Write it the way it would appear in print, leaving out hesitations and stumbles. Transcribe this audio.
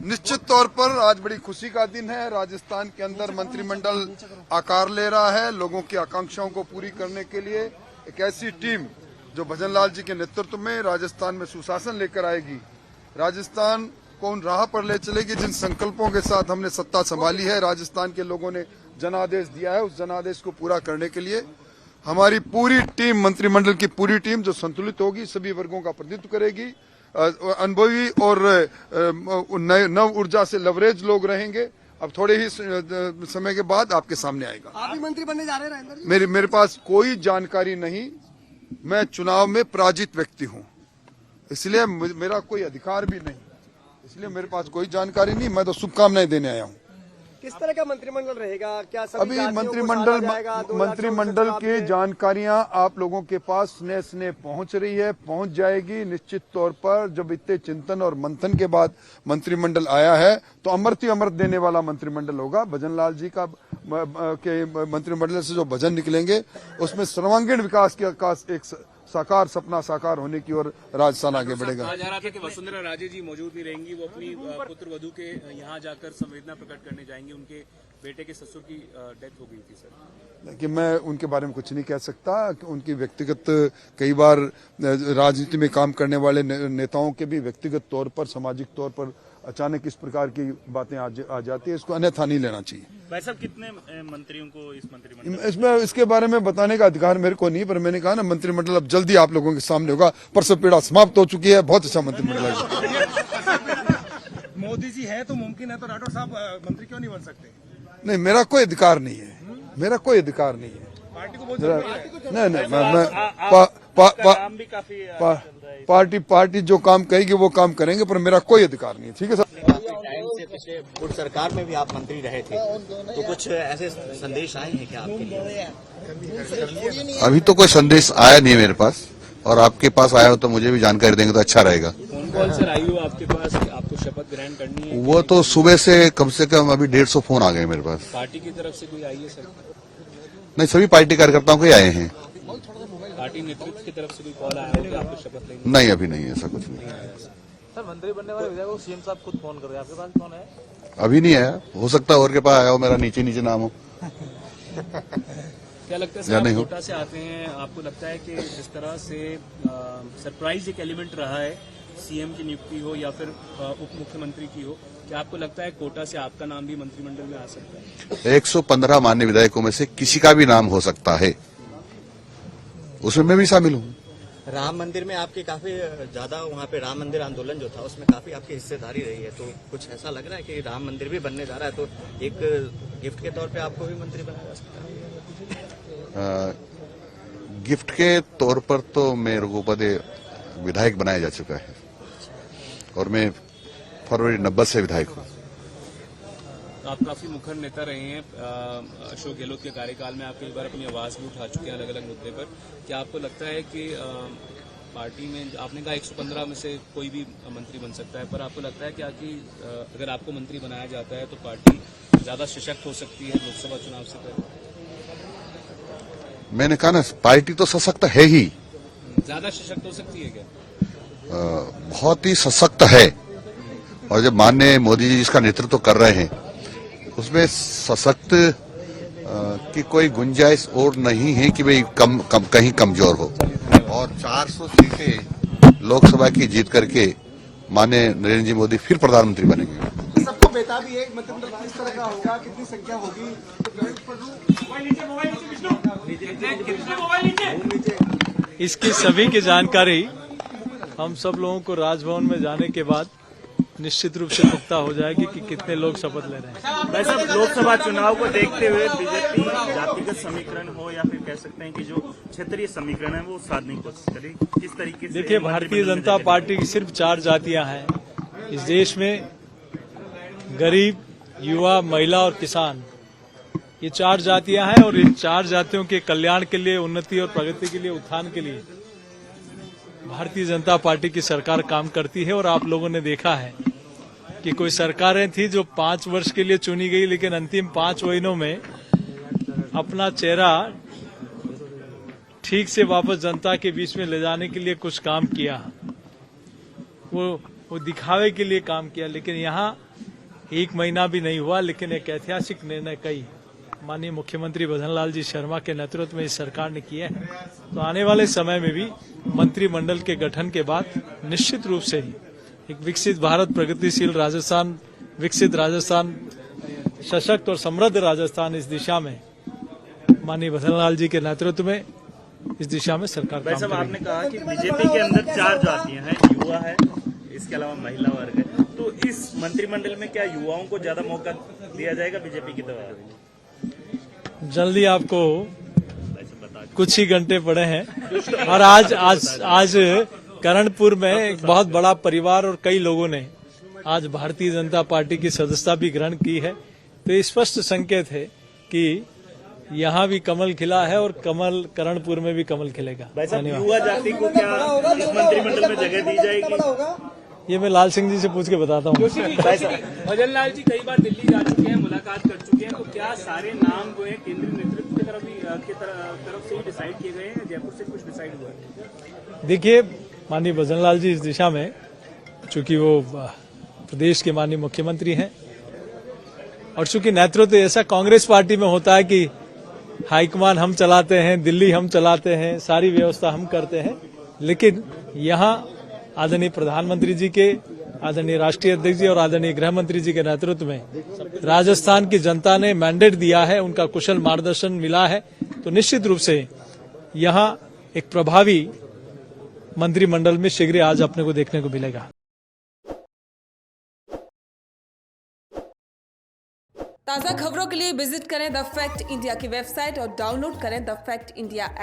निश्चित तौर पर आज बड़ी खुशी का दिन है। राजस्थान के अंदर मंत्रिमंडल आकार ले रहा है। लोगों की आकांक्षाओं को पूरी करने के लिए एक ऐसी टीम जो भजनलाल जी के नेतृत्व में राजस्थान में सुशासन लेकर आएगी, राजस्थान को उन राह पर ले चलेगी जिन संकल्पों के साथ हमने सत्ता संभाली है। राजस्थान के लोगों ने जनादेश दिया है, उस जनादेश को पूरा करने के लिए हमारी पूरी टीम, मंत्रिमंडल की पूरी टीम जो संतुलित होगी, सभी वर्गों का प्रतिनिधित्व करेगी, अनुभवी और नव ऊर्जा से लवरेज लोग रहेंगे। अब थोड़े ही समय के बाद आपके सामने आएगा। आप भी मंत्री बनने जा रहे हैं राजेंद्र जी? मेरे पास कोई जानकारी नहीं। मैं चुनाव में पराजित व्यक्ति हूं, इसलिए मेरा कोई अधिकार भी नहीं, इसलिए मेरे पास कोई जानकारी नहीं। मैं तो शुभकामनाएं देने आया हूं। किस तरह का मंत्रिमंडल रहेगा? क्या सभी अभी मंत्रिमंडल की जानकारियां आप लोगों के पास स्नेह स्नेह पहुंच रही है, पहुंच जाएगी। निश्चित तौर पर जब इतने चिंतन और मंथन के बाद मंत्रिमंडल आया है तो अमृत ही अमृत देने वाला मंत्रिमंडल होगा। भजनलाल जी का के मंत्रिमंडल से जो भजन निकलेंगे उसमें सर्वांगीण विकास के एक साकार सपना साकार होने की ओर राजस्थान आगे बढ़ेगा। कहा जा रहा था कि वसुंधरा राजे जी मौजूद नहीं रहेंगी, वो अपनी पुत्र वधू के यहाँ जाकर संवेदना प्रकट करने जाएंगी। उनके बेटे के ससुर की डेथ हो गई थी सर। कि मैं उनके बारे में कुछ नहीं कह सकता। उनकी व्यक्तिगत, कई बार राजनीति में काम करने वाले नेताओं के भी व्यक्तिगत तौर पर, सामाजिक तौर पर अचानक इस प्रकार की बातें आ जाती है, इसको अन्यथा नहीं लेना चाहिए। भाई साहब, कितने मंत्रियों को इस मंत्रिमंडल इसमें इसके बारे में बताने का अधिकार मेरे को नहीं, पर मैंने कहा ना मंत्रिमंडल अब जल्दी आप लोगों के सामने होगा। परसों पीड़ा समाप्त हो चुकी है, बहुत अच्छा मंत्रिमंडल है। मोदी जी है तो मुमकिन है, तो राठौर साहब मंत्री क्यों नहीं बन सकते? नहीं, मेरा कोई अधिकार नहीं है, मेरा कोई अधिकार नहीं है। पार्टी को बहुत पार्टी जो काम कहेगी वो काम करेंगे, पर मेरा कोई अधिकार नहीं है। ठीक है सर। टाइम से पिछले पूर्व सरकार में भी आप मंत्री रहे थे, तो कुछ ऐसे संदेश आए हैं क्या आपके लिए? अभी तो कोई संदेश आया नहीं मेरे पास, और आपके पास आया हो तो मुझे भी जानकारी देंगे तो अच्छा रहेगा। कौन कौन से आई हो आपके पास? आपको शपथ ग्रहण करनी है? वो तो सुबह से कम अभी 150 फोन आ गए मेरे पास। पार्टी की तरफ से कोई आई है सर? नहीं, सभी पार्टी कार्यकर्ताओं के आए हैं। पार्टी नेतृत्व की तरफ से कोई कॉल आया हो कि आपको शपथ लेंगे? नहीं, अभी नहीं, ऐसा कुछ नहीं। सर, मंत्री बनने वाले विधायक को सीएम साहब खुद फोन कर रहे हैं, आपके पास फोन है? अभी नहीं आया, हो सकता है और के पास आया हो, मेरा नीचे नाम हो। क्या लगता है सर, आप कोटा से आते हैं, आपको लगता है कि जिस तरह से सरप्राइज एक एलिमेंट रहा है, सीएम की नियुक्ति हो या फिर उप मुख्यमंत्री की हो, क्या आपको लगता है कोटा से आपका नाम भी मंत्रिमंडल में आ सकता है? 115 मान्य विधायकों में से किसी का भी नाम हो सकता है, उसमें मैं भी शामिल हूँ। राम मंदिर में आपकी काफी ज्यादा, वहाँ पे राम मंदिर आंदोलन जो था उसमें काफी आपकी हिस्सेदारी रही है, तो कुछ ऐसा लग रहा है कि राम मंदिर भी बनने जा रहा है, तो एक गिफ्ट के तौर पे आपको भी मंत्री बनाया जा सकता है? गिफ्ट के तौर पर तो मेरे को पद विधायक बनाया जा चुका है, और मैं फरवरी 90 से विधायक हूँ। आप काफी मुखर नेता रहे हैं। अशोक गहलोत के कार्यकाल में आप कई बार अपनी आवाज भी उठा चुके हैं अलग अलग मुद्दे पर। क्या आपको लगता है कि पार्टी में, आपने कहा 115 में से कोई भी मंत्री बन सकता है, पर आपको लगता है क्या कि अगर आपको मंत्री बनाया जाता है तो पार्टी ज्यादा सशक्त हो सकती है लोकसभा चुनाव से पहले? मैंने कहा ना, पार्टी तो सशक्त है ही। ज्यादा सशक्त हो सकती है क्या? बहुत ही सशक्त है, और जब माननीय मोदी जी इसका नेतृत्व कर रहे हैं उसमें सशक्त की कोई गुंजाइश और नहीं है कि भाई कहीं कमजोर हो। और 400 सीटें लोकसभा की जीत करके माननीय नरेंद्र जी मोदी फिर प्रधानमंत्री बनेंगे। सबको बेताबी है मंत्रिमंडल किस तरह का होगा, कितनी संख्या होगी? इसकी सभी की जानकारी हम सब लोगों को राजभवन में जाने के बाद निश्चित रूप से पुख्ता हो जाएगी कि कितने लोग शपथ ले रहे हैं। भाई साहब, लोकसभा चुनाव को देखते हुए बीजेपी जातिगत समीकरण हो या फिर कह सकते हैं कि जो क्षेत्रीय समीकरण है वो साधने की कोशिश करे, किस तरीके से? देखिए, भारतीय जनता पार्टी की सिर्फ 4 जातियां हैं इस देश में, गरीब, युवा, महिला और किसान। ये 4 जातियां हैं, और इन 4 जातियों के कल्याण के लिए, उन्नति और प्रगति के लिए, उत्थान के लिए भारतीय जनता पार्टी की सरकार काम करती है। और आप लोगों ने देखा है कि कोई सरकारें थी जो 5 वर्ष के लिए चुनी गई, लेकिन अंतिम 5 महीनों में अपना चेहरा ठीक से वापस जनता के बीच में ले जाने के लिए कुछ काम किया, वो दिखावे के लिए काम किया। लेकिन यहाँ 1 महीना भी नहीं हुआ, लेकिन एक ऐतिहासिक निर्णय कई माननीय मुख्यमंत्री भजनलाल जी शर्मा के नेतृत्व में इस सरकार ने किया है। तो आने वाले समय में भी मंत्रिमंडल के गठन के बाद निश्चित रूप से ही एक विकसित भारत, प्रगतिशील राजस्थान, विकसित राजस्थान, सशक्त और समृद्ध राजस्थान, इस दिशा में माननीय भजनलाल जी के नेतृत्व में इस दिशा में सरकार भाई काम साहब, करेगी। आपने कहा कि बीजेपी के अंदर 4 जातियां हैं, युवा है, इसके अलावा महिला वर्ग है, तो इस मंत्रिमंडल में क्या युवाओं को ज्यादा मौका दिया जाएगा बीजेपी की तरफ? जल्दी आपको कुछ ही घंटे पड़े हैं और आज करणपुर में एक बहुत बड़ा परिवार और कई लोगों ने आज भारतीय जनता पार्टी की सदस्यता भी ग्रहण की है। तो ये स्पष्ट संकेत है कि यहाँ भी कमल खिला है और कमल करणपुर में भी कमल खिलेगा। भाई साहब, धन्यवाद। युवा जाति को क्या इस मंत्रिमंडल में जगह दी जाएगी? ये मैं लाल सिंह जी से पूछ के बताता हूँ। भजनलाल जी कई बार दिल्ली जा चुके हैं, मुलाकात कर चुके हैं, तो क्या सारे नाम जो है केंद्रीय नेतृत्व की तरफ से ही डिसाइड किए गए हैं, जयपुर से कुछ डिसाइड हुआ है? देखिए, माननीय भजनलाल जी इस दिशा में, चूंकि वो प्रदेश के माननीय मुख्यमंत्री हैं और चूंकि नेतृत्व ऐसा कांग्रेस पार्टी में होता है कि हाईकमान हम चलाते हैं, दिल्ली हम चलाते हैं, सारी व्यवस्था हम करते हैं, लेकिन यहाँ आदरणीय प्रधानमंत्री जी के, आदरणीय राष्ट्रीय अध्यक्ष जी और आदरणीय गृह मंत्री जी के नेतृत्व में राजस्थान की जनता ने मैंडेट दिया है, उनका कुशल मार्गदर्शन मिला है। तो निश्चित रूप से यहाँ एक प्रभावी मंत्रिमंडल में शीघ्र आज अपने को देखने को मिलेगा। ताज़ा खबरों के लिए विजिट करें द फैक्ट इंडिया की वेबसाइट और डाउनलोड करें द फैक्ट इंडिया ऐप।